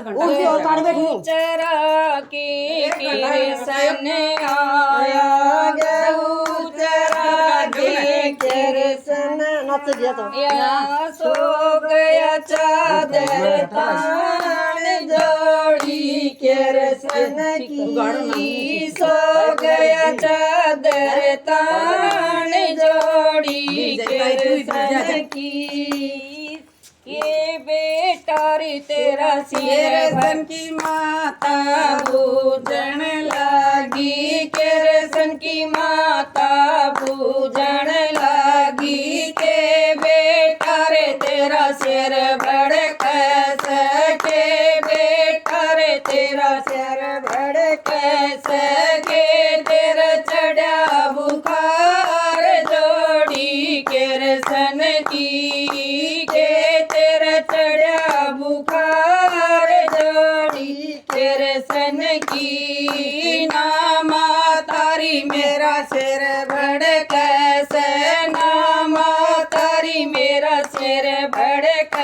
चरा के कृष्ण आया गऊ चरा के कृष्ण या सो गया चादर तान जोड़ी कृष्ण की सो गया चादर तान जोड़ी कृष्ण की ये बेटा रे तेरा सिर की माता पूजन लागी कृष्ण की माता पूजन लागी के बेटा रे तेरा सिर भड़क सके बेटा रे तेरा सिर भड़क सके तेरा चढ़ा बुखार जोड़ी कृष्ण की चढ़ा बुखार जोड़ी कृष्ण की नामा तारी मेरा सिर भड़क से नामा तारी मेरा सिर भड़क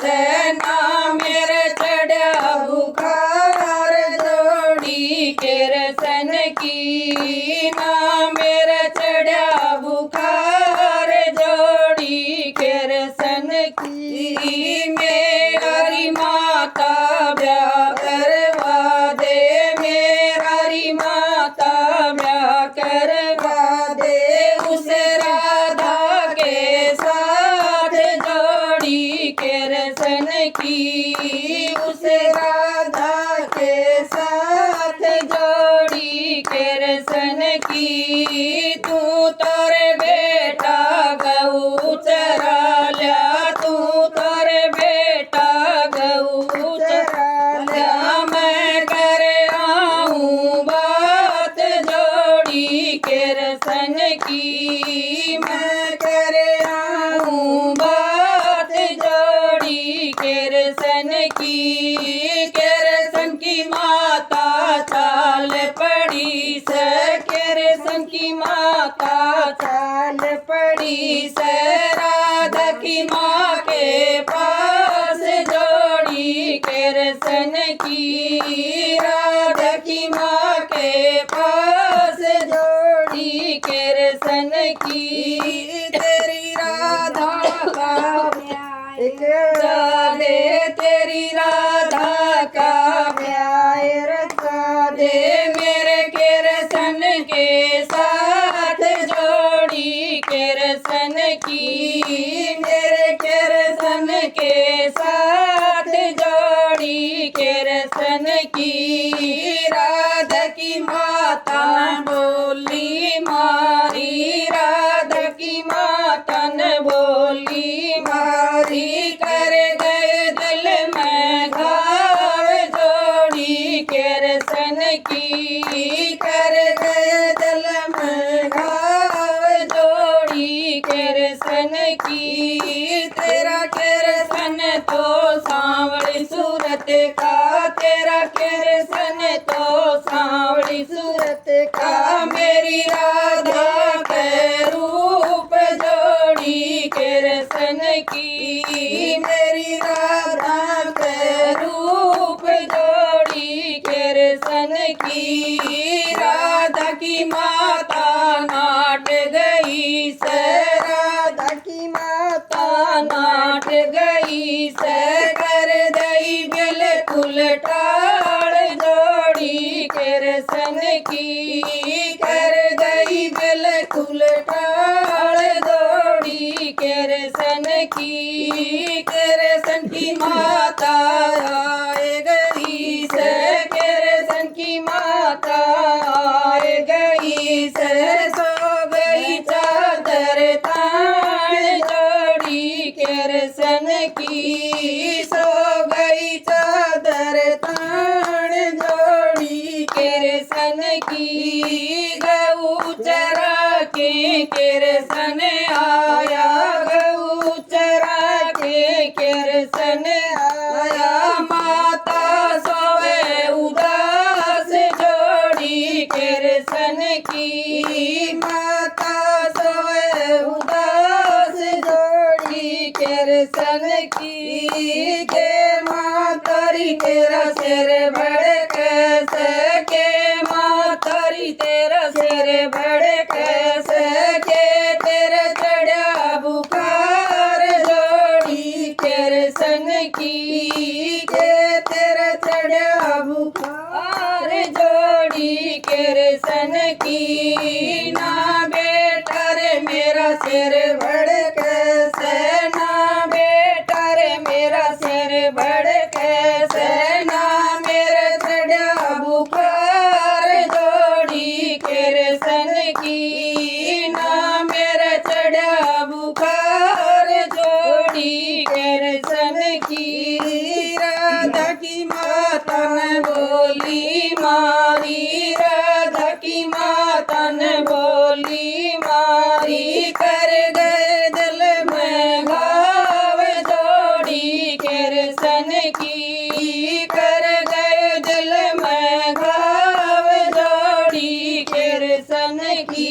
से ना मेरे चढ़ा बुखार जोड़ी कृष्ण की ना मेरा चढ़ा बुखार जोड़ी कृष्ण की मेरी माता ब्याह करवा दे मेरी माता ब्याह करवा दे उस राधा के साथ जोड़ी कृष्ण की उस राधा के साथ जोड़ी कृष्ण की तू तोरे बेटा गऊ चरा लिया तू तोरे बेटा गऊ चरा लिया मैं कर आऊं बात जोड़ी कृष्ण की मैं कर आऊं बात जोड़ी कृष्ण की माता चाल पड़ी से कृष्ण की माता चाल पड़ी से राधा की माँ के पास जोड़ी कृष्ण की राधा की माँ के पास जोड़ी कृष्ण की तेरी राधा का रचा दे तेरी राधा का ब्याह रचा दे मेरे कृष्ण के साथ जोड़ी कृष्ण की मेरे कृष्ण के साथ जोड़ी कृष्ण की राधा की माता बोली मारी राधा की माता न बोली मारी कर गए दिल में घाव जोड़ी कृष्ण की कर गए दिल में घाव जोड़ी कृष्ण की तेरा कृष्ण तो सांवली सूरत का तेरा कृष्ण तो सांवली सूरत का मेरी राधा के रूप जोड़ी कृष्ण की मेरी राधा के रूप जोड़ी कृष्ण की राधा की माता नाट गई से राधा की माता नाट गई से कर दई बिल्कुल टाल जोड़ी कृष्ण की कर गई बिल्कुल टाल जोड़ी कृष्ण की माता आए गई से कृष्ण की माता आए गई से सो गई चादर तान जोड़ी कृष्ण की सो गई चादर तान तेरा सिर भड़क सके मातारी तेरा सिर भड़क सके तेरा चढ़ा बुखार जोड़ी कृष्ण की के तेरा चढ़ा बुखार जोड़ी कृष्ण की ना बेटा रे मेरा सिर भड़क से ना बेटा रे मेरा सिर भड़क से ना मेरा चढ़ा बुखार जोड़ी कृष्ण की ना मेरा चढ़ा बुखार जोड़ी कृष्ण की राधा की माता ने बोली मारी राधा की माता ने बोली मारी कर गए दिल में घाव जोड़ी कृष्ण की कर गए दिल में घाव जोड़ी कृष्ण की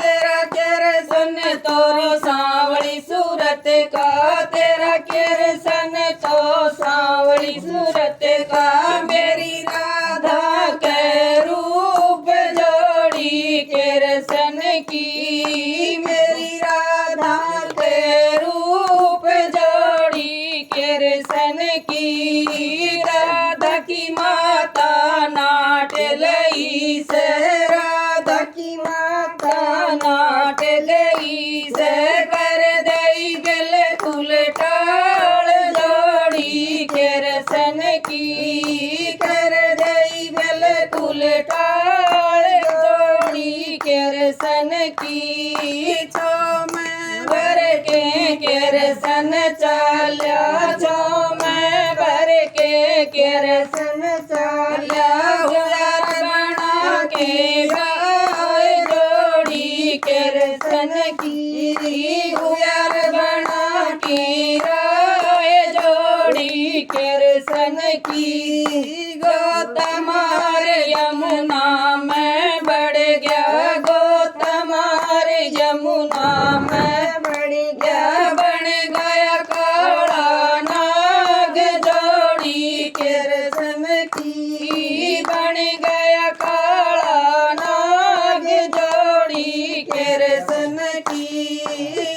तेरा कृष्ण तोरो सांवली सूरत का तेरा कृष्ण तो सांवली सूरत का मेरी राधा के रूप जोड़ी कृष्ण की मेरी राधा के रूप जोड़ी कृष्ण की राधा की माता नाट लई से राधा की माता नाट लई से कर दई गल उलटाल जोड़ी कृष्ण की कर दई गल उलटाल जोड़ी कृष्ण की छो मैं भर के कृष्ण चाल्या छो मैं भर के कृष्ण चाल्या हुआर बना के गाय जोड़ी कृष्ण की हुआर बना के गाय जोड़ी कृष्ण की गोतमार यमुना में बढ़ गया गोतमार यमुना में बढ़ गया बन गया काला नाग जोड़ी कृष्ण की बन गया काला नाग जोड़ी कृष्ण की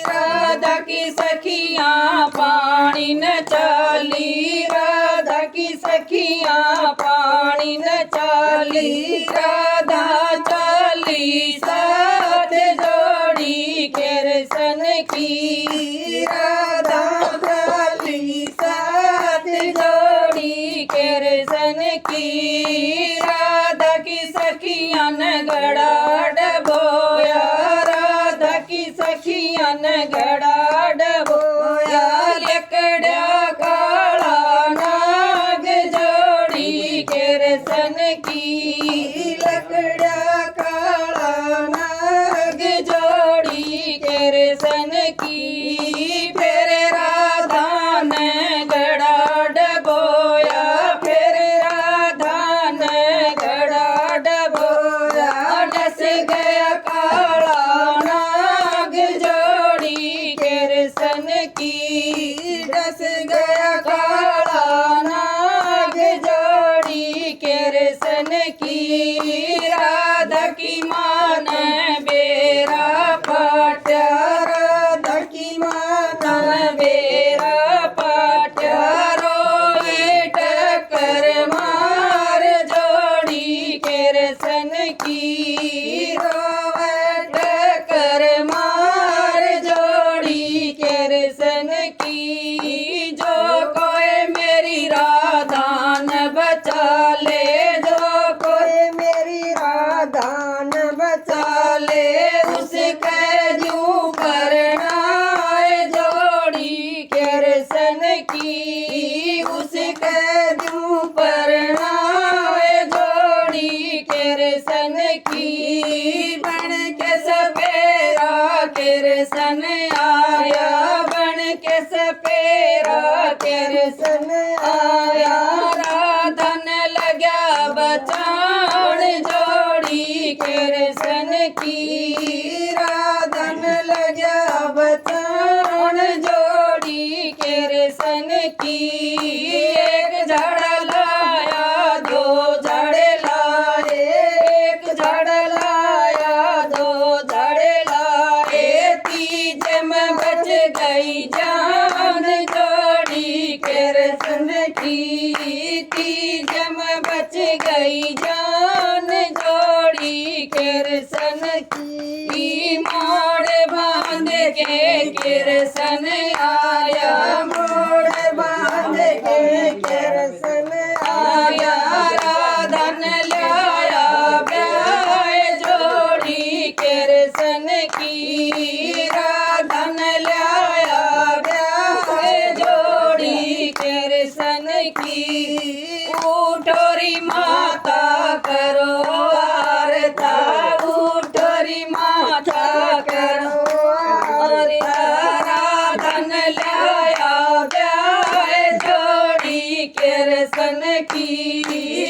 राधा की सखियां पानी न चाली राधा की सखियां पानी न चाली राधा चाली साथ जोड़ी कृष्ण की राधा चाली साथ जोड़ी कृष्ण की राधा की सखियां न गड़ा डबोया राधा की सखियां न गड़ा डबोया लकड़ा काला नाग जोड़ी कृष्ण की लकड़ा काला नाग जोड़ी कृष्ण की फिर राधा ने गड़ा डबोया फिर राधा ने गड़ा डबोया डस गया काला नाग जोड़ी कृष्ण की डस गया काला नाग जोड़ी कृष्ण की राधा की माँ ने बेरा पाट्या राधा की माँ ने बेरा पाट्या रोए टक्कर मार जोड़ी कृष्ण की रोए टक्कर मार जोड़ी कृष्ण की जो कोई मेरी राधा न बचा ले जो कोई मेरी राधा न बचा ले उसके जू करना जोड़ी कृष्ण की उसके जू करना जोड़ी कृष्ण की बन के सपेरा कृष्ण आया बन के सपेरा कृष्ण आया राधन लगा बचान जोड़ी कृष्ण की राधन लगा बचान जोड़ी कृष्ण की एक झड़ा तीजम बच गई जान जोड़ी कृष्ण की मोड़ बांध के कृष्ण आया मोड़ बांध के कृष्ण आया राधन लाया ब्याह जोड़ी कृष्ण की राधन लाया ब्याह जोड़ी कृष्ण की उठोरी माता करो आरता उठोरी माता करो राधन लाया ब्याह जोड़ी कृष्ण की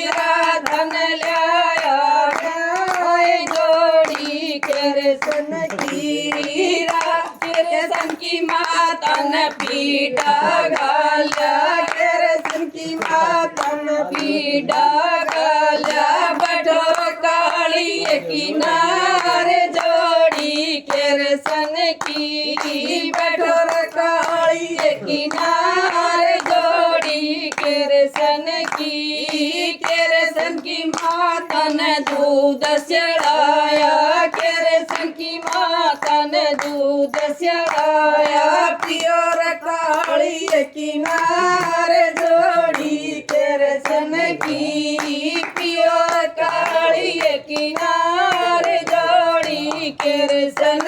राधन लाया ब्याह जोड़ी कृष्ण की कृष्ण की माता न पीड़ा गाला कृष्ण की माता न पीड़ा गाला बठो काली किनारे जोड़ी कृष्ण की बठोर काली किनारे जोड़ी कृष्ण की माता ने दूध चढ़ाया कृष्ण की माता ने दूध चढ़ाया प्योर काली किनारे जोड़ी कृष्ण की प्योर काली किनारे जोड़ी कृष्ण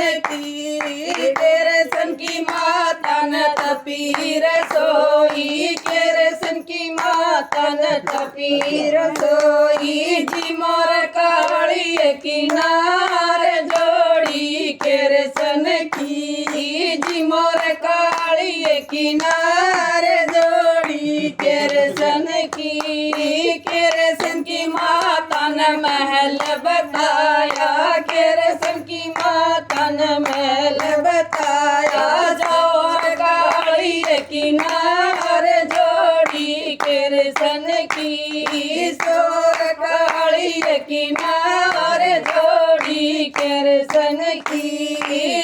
की माता न तपी रसोई कृष्ण की माता न तपी रसोई जी मोर काली किनारे जोड़ी कृष्ण की जी मोर काली किनारे जोड़ी कृष्ण की माता ने महल बताया कृष्ण की माता ने महल बताया जोर काली किनारे जोड़ी कृष्ण की सोर काली किनारे जोड़ी कृष्ण की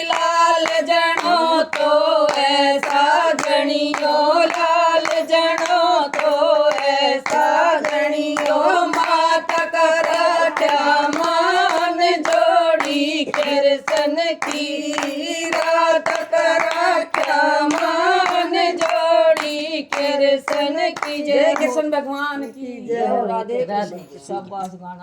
लाल जनो तो ऐसा जनियो लाल जनो तो ऐसा जनियो माता करा क्या मान जोड़ी कृष्ण की रात करा क्या मान जोड़ी कृष्ण की जय कृष्ण भगवान की जय राधे राधे शाबाश गाना।